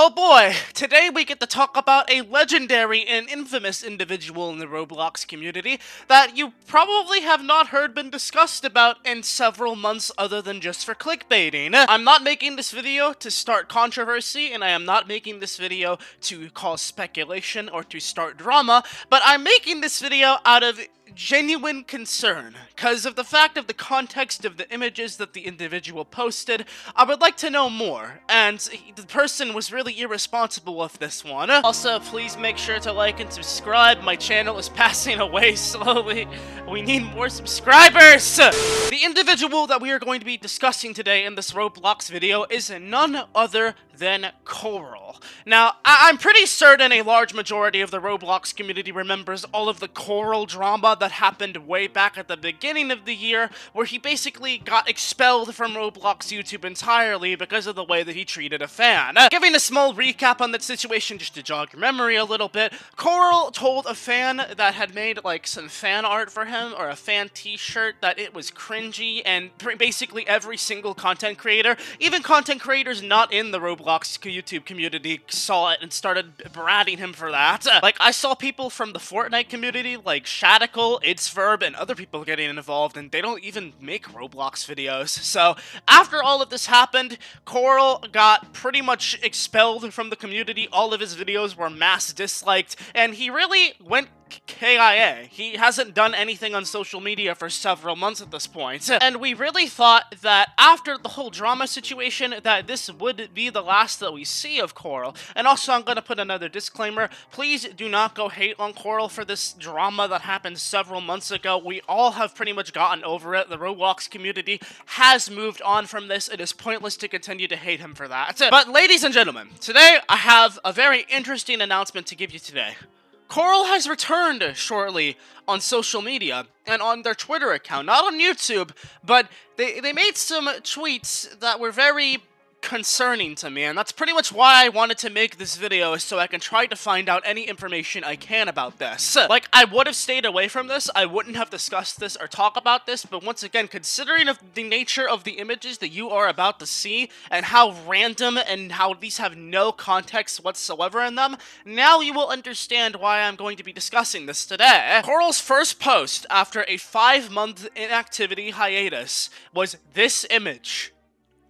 Oh boy, today we get to talk about a legendary and infamous individual in the Roblox community that you probably have not heard been discussed about in several months other than just for clickbaiting. I'm not making this video to start controversy, and I am not making this video to cause speculation or to start drama, but I'm making this video out of genuine concern, because of the fact of the context of the images that the individual posted. I would like to know more, and the person was really irresponsible with this one. Also, please make sure to like and subscribe. My channel is passing away slowly. We need more subscribers! The individual that we are going to be discussing today in this Roblox video is none other than Corl. Now, I'm pretty certain a large majority of the Roblox community remembers all of the Corl drama that happened way back at the beginning of the year, where he basically got expelled from Roblox YouTube entirely because of the way that he treated a fan. Giving a small recap on that situation just to jog your memory a little bit, Corl told a fan that had made like some fan art for him, or a fan t-shirt, that it was cringy, and basically every single content creator, even content creators not in the Roblox YouTube community, saw it and started berating him for that. Like, I saw people from the Fortnite community, like Shadical, Verb, and other people getting involved, and they don't even make Roblox videos. So, after all of this happened, Corl got pretty much expelled from the community. All of his videos were mass disliked, and he really went KIA. He hasn't done anything on social media for several months at this point. And we really thought that after the whole drama situation, that this would be the last that we see of Corl. And also, I'm gonna put another disclaimer. Please do not go hate on Corl for this drama that happened several months ago. We all have pretty much gotten over it. The Roblox community has moved on from this. It is pointless to continue to hate him for that. But ladies and gentlemen, today I have a very interesting announcement to give you today. Corl has returned shortly on social media and on their Twitter account, not on YouTube, but they made some tweets that were very concerning to me, and that's pretty much why I wanted to make this video, so I can try to find out any information I can about this. Like, I would have stayed away from this, I wouldn't have discussed this or talk about this, but once again, considering of the nature of the images that you are about to see, and how random and how these have no context whatsoever in them, now you will understand why I'm going to be discussing this today. Corl's first post after a 5-month inactivity hiatus was this image.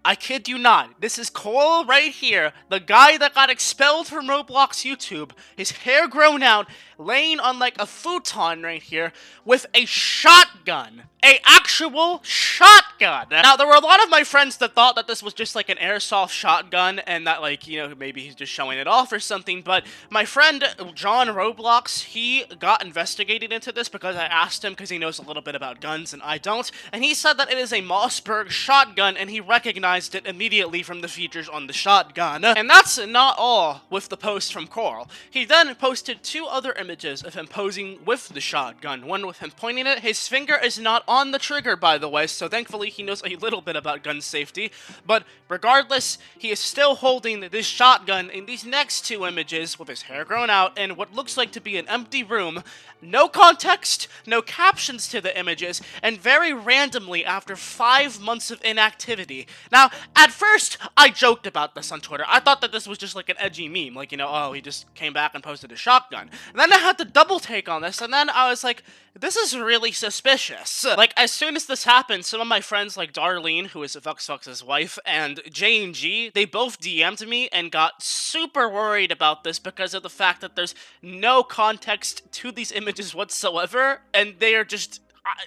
I kid you not, this is Corl right here, the guy that got expelled from Roblox YouTube, his hair grown out, laying on like a futon right here, with a shotgun. A actual shotgun! Now, there were a lot of my friends that thought that this was just like an airsoft shotgun, and that, like, you know, maybe he's just showing it off or something, but my friend John Roblox, he got investigated into this because I asked him, because he knows a little bit about guns and I don't, and he said that it is a Mossberg shotgun, and he recognized it immediately from the features on the shotgun. And that's not all with the post from Corl. He then posted 2 other images of him posing with the shotgun, one with him pointing it. His finger is not on the trigger, by the way, so thankfully he knows a little bit about gun safety, but regardless, he is still holding this shotgun in these next 2 images with his hair grown out in what looks like to be an empty room. No context, no captions to the images, and very randomly after 5 months of inactivity. Now, at first, I joked about this on Twitter. I thought that this was just like an edgy meme, like, you know, oh, he just came back and posted a shotgun. And then I had to double take on this, and then I was like, this is really suspicious. Like, as soon as this happened, some of my friends like Darlene, who is Vux's wife, and J&G, they both DM'd me and got super worried about this because of the fact that there's no context to these images whatsoever, and they are just,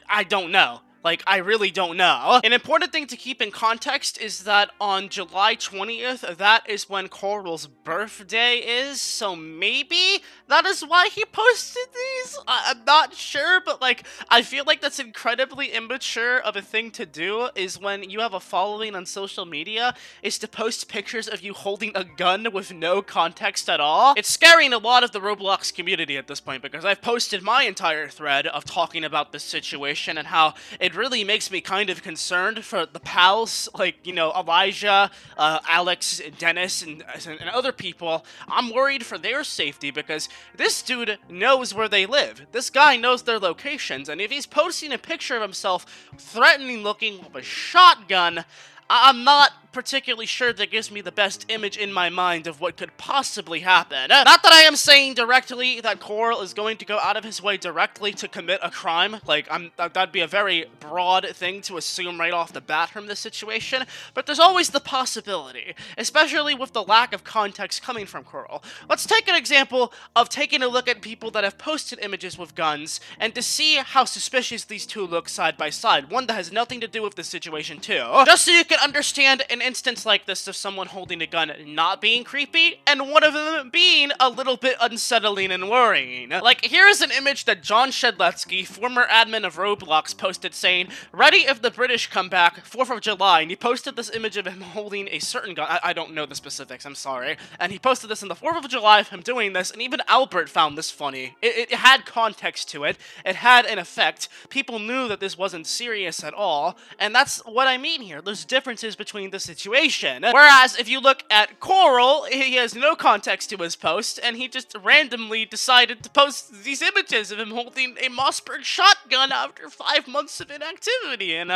I don't know. Like, I really don't know. An important thing to keep in context is that on July 20th, that is when Corl's birthday is, so maybe that is why he posted these? I'm not sure, but, like, I feel like that's incredibly immature of a thing to do, is when you have a following on social media, is to post pictures of you holding a gun with no context at all. It's scaring a lot of the Roblox community at this point, because I've posted my entire thread of talking about this situation and how it really makes me kind of concerned for the pals, like, you know, Elijah, Alex, Dennis, and other people. I'm worried for their safety because this dude knows where they live. This guy knows their locations, and if he's posting a picture of himself threatening looking with a shotgun, I'm not particularly sure that gives me the best image in my mind of what could possibly happen. Not that I am saying directly that Corl is going to go out of his way directly to commit a crime. Like, that'd be a very broad thing to assume right off the bat from this situation, but there's always the possibility, especially with the lack of context coming from Corl. Let's take an example of taking a look at people that have posted images with guns, and to see how suspicious these two look side by side, one that has nothing to do with the situation too. Just so you can understand an instance like this of someone holding a gun not being creepy, and one of them being a little bit unsettling and worrying. Like, here is an image that John Shedletsky, former admin of Roblox, posted saying, "Ready if the British come back, 4th of July," and he posted this image of him holding a certain gun. I don't know the specifics, I'm sorry. And he posted this on the 4th of July of him doing this, and even Albert found this funny. It had context to it. It had an effect. People knew that this wasn't serious at all, and that's what I mean here. There's differences between the situation. Whereas, if you look at Corl, he has no context to his post, and he just randomly decided to post these images of him holding a Mossberg shotgun after 5 months of inactivity, and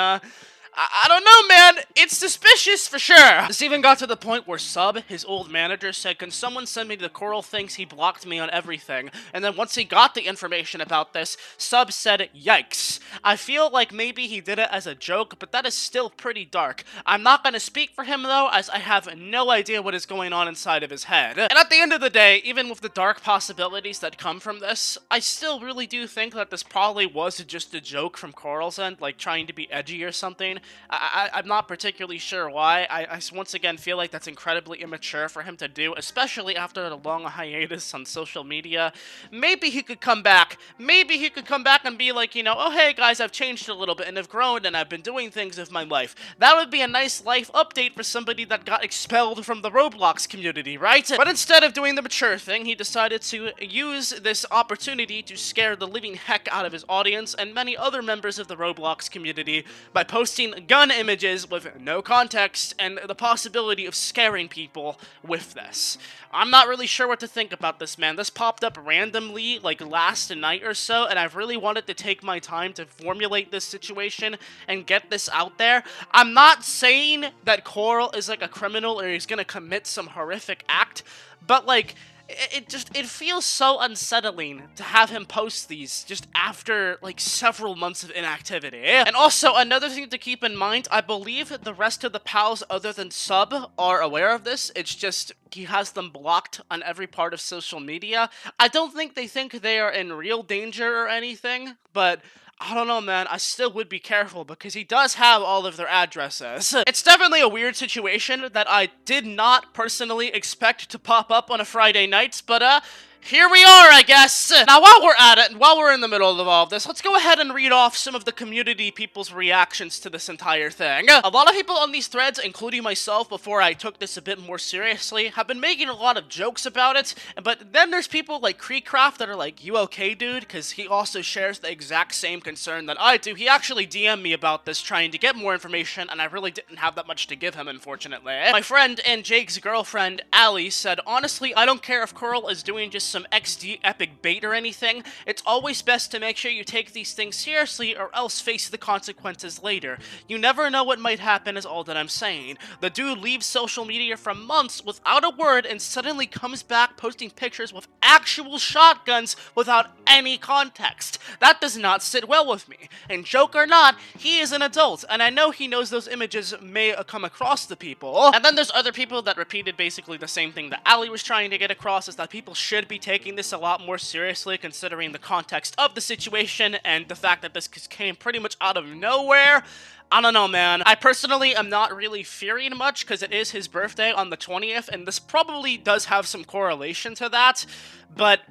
I don't know, man. It's suspicious for sure. This even got to the point where Sub, his old manager, said, "Can someone send me the Corl things? He blocked me on everything." And then once he got the information about this, Sub said, "Yikes." I feel like maybe he did it as a joke, but that is still pretty dark. I'm not going to speak for him, though, as I have no idea what is going on inside of his head. And at the end of the day, even with the dark possibilities that come from this, I still really do think that this probably was just a joke from Corl's end, like trying to be edgy or something. I'm not particularly sure why. I once again feel like that's incredibly immature for him to do, especially after a long hiatus on social media. Maybe he could come back. Maybe he could come back and be like, you know, "Oh, hey, guys, I've changed a little bit and have grown and I've been doing things with my life." That would be a nice life update for somebody that got expelled from the Roblox community, right? But instead of doing the mature thing, he decided to use this opportunity to scare the living heck out of his audience and many other members of the Roblox community by posting gun images with no context and the possibility of scaring people with this. I'm not really sure what to think about this, man. This popped up randomly, like, last night or so, and I've really wanted to take my time to formulate this situation and get this out there. I'm not saying that Corl is, like, a criminal or he's gonna commit some horrific act, but, like, it feels so unsettling to have him post these just after, like, several months of inactivity. And also, another thing to keep in mind, I believe that the rest of the pals other than Sub are aware of this. It's just he has them blocked on every part of social media. I don't think they think they are in real danger or anything, but I don't know, man. I still would be careful because he does have all of their addresses. It's definitely a weird situation that I did not personally expect to pop up on a Friday night, but here we are, I guess. Now, while we're at it, and while we're in the middle of all of this, let's go ahead and read off some of the community people's reactions to this entire thing. A lot of people on these threads, including myself before I took this a bit more seriously, have been making a lot of jokes about it, but then there's people like Creecraft that are like, "You okay, dude?" Because he also shares the exact same concern that I do. He actually DM'd me about this, trying to get more information, and I really didn't have that much to give him, unfortunately. My friend and Jake's girlfriend, Allie, said, "Honestly, I don't care if Corl is doing just some XD epic bait or anything. It's always best to make sure you take these things seriously or else face the consequences later. You never know what might happen is all that I'm saying. The dude leaves social media for months without a word and suddenly comes back posting pictures with actual shotguns without any context. That does not sit well with me. And joke or not, he is an adult, and I know he knows those images may come across to people." And then there's other people that repeated basically the same thing that Ali was trying to get across, is that people should be taking this a lot more seriously considering the context of the situation and the fact that this came pretty much out of nowhere. I don't know, man. I personally am not really fearing much because it is his birthday on the 20th, and this probably does have some correlation to that, but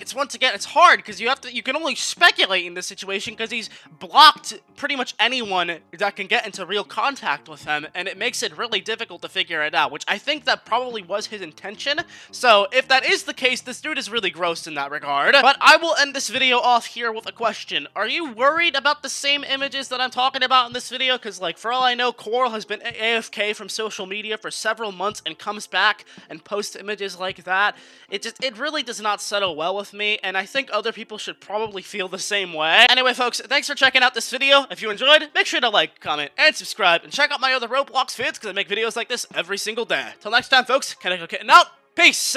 it's once again, it's hard because you can only speculate in this situation because he's blocked pretty much anyone that can get into real contact with him, and it makes it really difficult to figure it out, which I think that probably was his intention. So if that is the case, this dude is really gross in that regard. But I will end this video off here with a question. Are you worried about the same images that I'm talking about in this video? Because, like, for all I know, Corl has been AFK from social media for several months and comes back and posts images like that. It really really does not settle well with me, and I think other people should probably feel the same way. Anyway, folks, thanks for checking out this video. If you enjoyed, make sure to like, comment, and subscribe, and check out my other Roblox vids, because I make videos like this every single day. Till next time, folks, Koneko Kitten out. Peace!